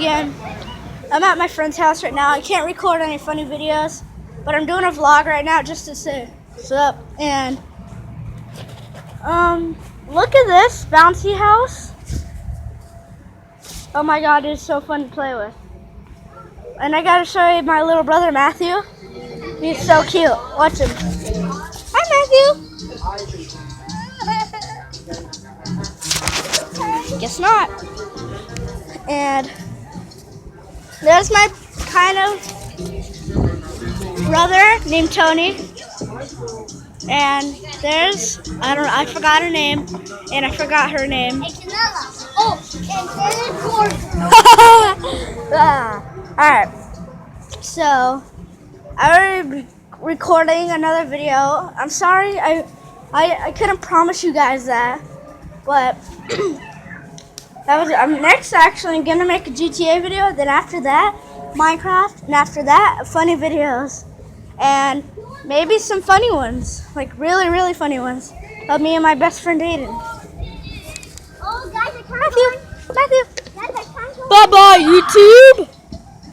and I'm at my friend's house right now. I can't record any funny videos, but I'm doing a vlog right now just to say what's up. And look at this bouncy house. Oh my god, it's so fun to play with. And I gotta show you my little brother Matthew. He's so cute. Watch him. Hi, Matthew. Guess not. And there's my kind of brother named Tony. And there's, I forgot her name. And I forgot her name. Oh, and then Alright. So, I already recording another video. I'm sorry, I couldn't promise you guys that. But I'm next actually gonna make a GTA video, then after that Minecraft, and after that funny videos, and maybe some funny ones, like really funny ones of me and my best friend Aiden. oh, guys, Matthew. guys, Bye bye YouTube.